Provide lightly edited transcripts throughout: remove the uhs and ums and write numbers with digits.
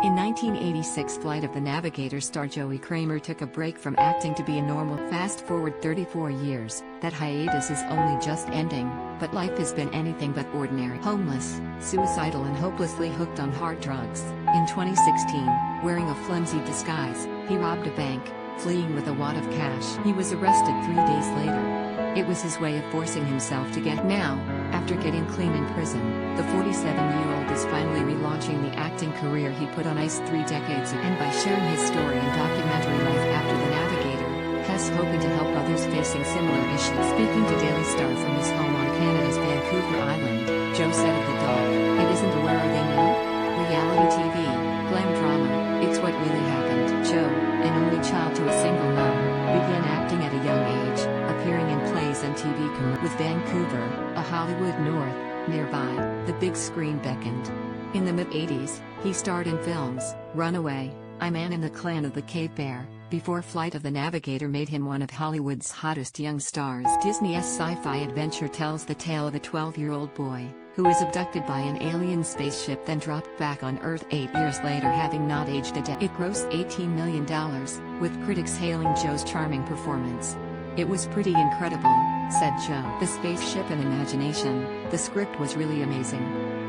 In 1986, Flight of the Navigator star Joey Cramer took a break from acting to be a normal. Fast forward 34 years, that hiatus is only just ending, but life has been anything but ordinary. Homeless, suicidal and hopelessly hooked on hard drugs, in 2016, wearing a flimsy disguise, he robbed a bank, fleeing with a wad of cash. He was arrested 3 days later. It was his way of forcing himself to get now. After getting clean in prison, the 47-year-old is finally relaunching the acting career he put on ice 3 decades ago. And by sharing his story in documentary Life After the Navigator, Hess hoping to help others facing similar issues. Speaking to Daily Star from his home on Canada's Vancouver Island, Joe said of the dog, "It isn't a where are they now? Reality TV, glam drama, it's what really happened." Joe, an only child to a single mom, began acting at a young age, appearing in plays and TV commercials with Vancouver, a Hollywood North, nearby, the big screen beckoned. In the mid-80s, he starred in films, Runaway, I Man in the Clan of the Cape Bear, before Flight of the Navigator made him one of Hollywood's hottest young stars. Disney's sci-fi adventure tells the tale of a 12-year-old boy, who is abducted by an alien spaceship then dropped back on Earth 8 years later having not aged a day. It grossed $18 million, with critics hailing Joe's charming performance. "It was pretty incredible," said Joe. "The spaceship and imagination, the script was really amazing.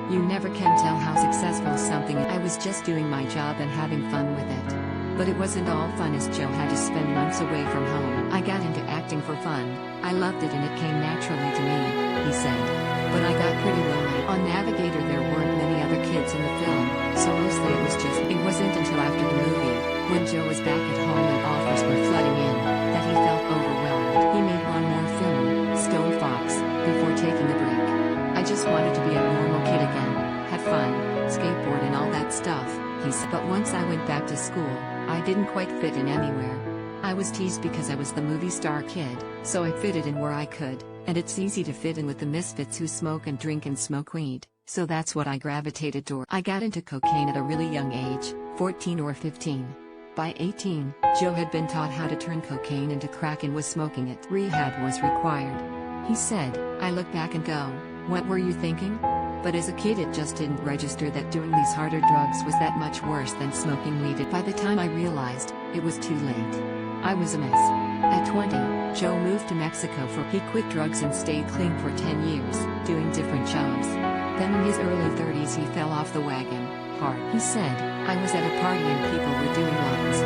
You never can tell how successful something is. I was just doing my job and having fun with it. But it wasn't all fun as Joe had to spend months away from home. I got into acting for fun, I loved it and it came naturally to me," he said. "But I got pretty lonely." On Navigator there weren't many other kids in the film, so mostly it wasn't until after the movie, when Joe was back at home and offers were flooding in, that he felt overwhelmed. He made one more film, Stone Fox, before taking a break. "I just wanted to be a normal kid again, have fun, skateboard and all that stuff," he said. "But once I went back to school, I didn't quite fit in anywhere. I was teased because I was the movie star kid, so I fitted in where I could, and it's easy to fit in with the misfits who smoke and drink and smoke weed, so that's what I gravitated toward. I got into cocaine at a really young age, 14 or 15. By 18, Joe had been taught how to turn cocaine into crack and was smoking it. Rehab was required." He said, "I look back and go, what were you thinking? But as a kid it just didn't register that doing these harder drugs was that much worse than smoking weed. By the time I realized, it was too late. I was a mess." At 20, Joe moved to Mexico he quit drugs and stayed clean for 10 years, doing different jobs. Then in his early 30s he fell off the wagon, hard. He said, "I was at a party and people were doing lots.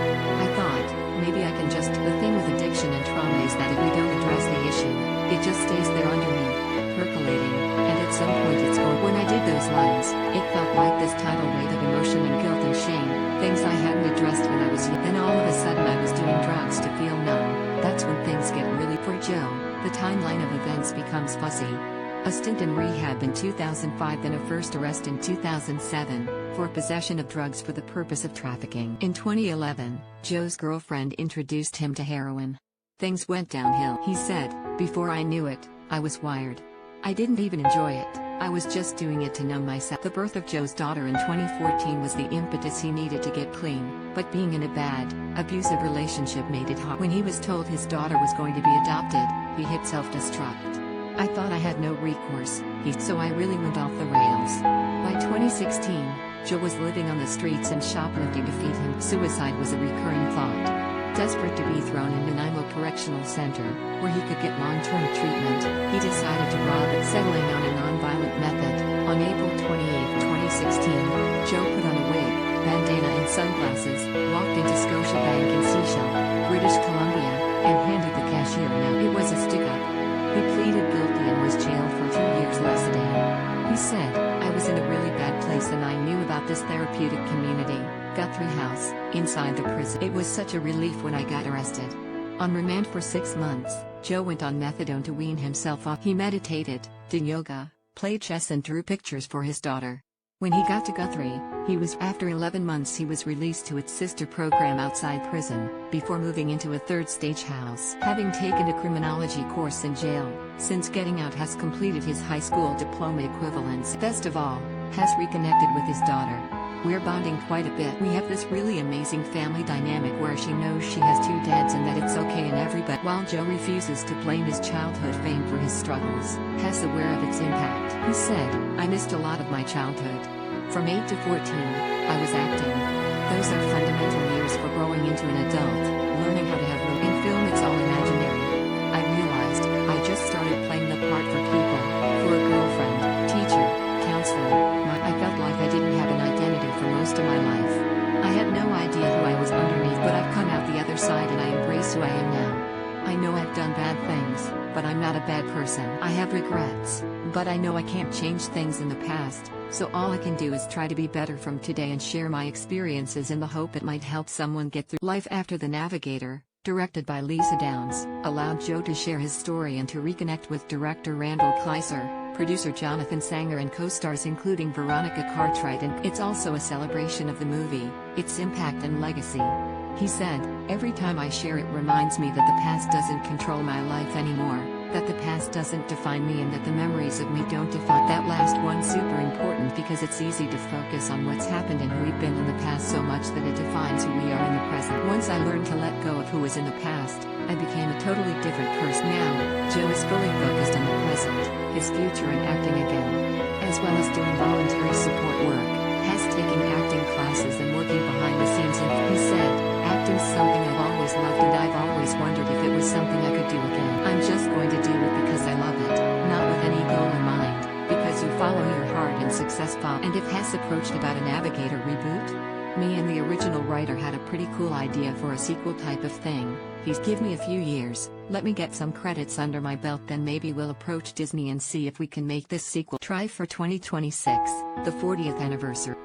I thought, maybe I can just..." The thing with addiction and trauma is that if we don't address the issue, it just stays there underneath, percolating, and at some point it's gone. When I did those lines, it felt like this tidal wave of emotion and guilt and shame, things I hadn't addressed when I was young. Then all of a sudden I was doing drugs to feel numb. That's when things get really. For Joe, the timeline of events becomes fuzzy. A stint in rehab in 2005, then a first arrest in 2007, for possession of drugs for the purpose of trafficking. In 2011, Joe's girlfriend introduced him to heroin. "Things went downhill," he said. "Before I knew it, I was wired. I didn't even enjoy it, I was just doing it to numb myself." The birth of Joe's daughter in 2014 was the impetus he needed to get clean, but being in a bad, abusive relationship made it hard. When he was told his daughter was going to be adopted, he hit self-destruct. "I thought I had no recourse, so I really went off the rails." By 2016, Joe was living on the streets and shoplifting to feed him. Suicide was a recurring thought. Desperate to be thrown in Nanaimo Correctional Center, where he could get long-term treatment, he decided to rob it. Settling on a non-violent method, on April 28, 2016, Joe put on a wig, bandana and sunglasses, walked into Scotiabank in Seychelles, British Columbia, and handed the cashier a note. It was a stick-up. He pleaded guilty and was jailed for 2 years less a day. He said, "I was in a really bad place and I knew about this therapeutic community, Guthrie House, inside the prison. It was such a relief when I got arrested." On remand for 6 months, Joe went on methadone to wean himself off. He meditated, did yoga, played chess and drew pictures for his daughter. When he got to Guthrie, after 11 months he was released to its sister program outside prison, before moving into a third-stage house. Having taken a criminology course in jail, since getting out has completed his high school diploma equivalence. Best of all, has reconnected with his daughter. "We're bonding quite a bit. We have this really amazing family dynamic where she knows she has 2 dads and that it's okay and everybody." While Joe refuses to blame his childhood fame for his struggles, Hess aware of its impact. He said, "I missed a lot of my childhood. From 8 to 14, I was acting. into an adult, learning how to have room in film. It's all imaginary. I realized I just started playing the part for people, for a girlfriend, teacher, counselor. I felt like I didn't have an identity for most of my life. I had no idea who I was underneath, but I've come out the other side and I embrace who I am now. I know I've done bad things, but I'm not a bad person. I have regrets, but I know I can't change things in the past, so all I can do is try to be better from today and share my experiences in the hope it might help someone get through. Life After the Navigator, directed by Lisa Downs, allowed Joe to share his story and to reconnect with director Randall Kleiser, producer Jonathan Sanger and co-stars including Veronica Cartwright, and it's also a celebration of the movie, its impact and legacy. He said, "Every time I share it reminds me that the past doesn't control my life anymore, that the past doesn't define me and that the memories of me don't define." That last one's super important because it's easy to focus on what's happened and who we've been in the past so much that it defines who we are in the present. Once I learned to let go of who was in the past, I became a totally different person. Now, Joe is fully focused on the present, his future and acting again, as well as doing voluntary support work, has taken acting classes and working behind the scenes, and he said, "Acting's something I've always loved and I've always wondered if it was something I could do again. I'm just going to do it because I love it, not with any goal in mind, because you follow your heart and success follows." And if Hess approached about a Navigator reboot? Me and the original writer had a pretty cool idea for a sequel type of thing. He's give me a few years, let me get some credits under my belt, then maybe we'll approach Disney and see if we can make this sequel. Try for 2026, the 40th anniversary.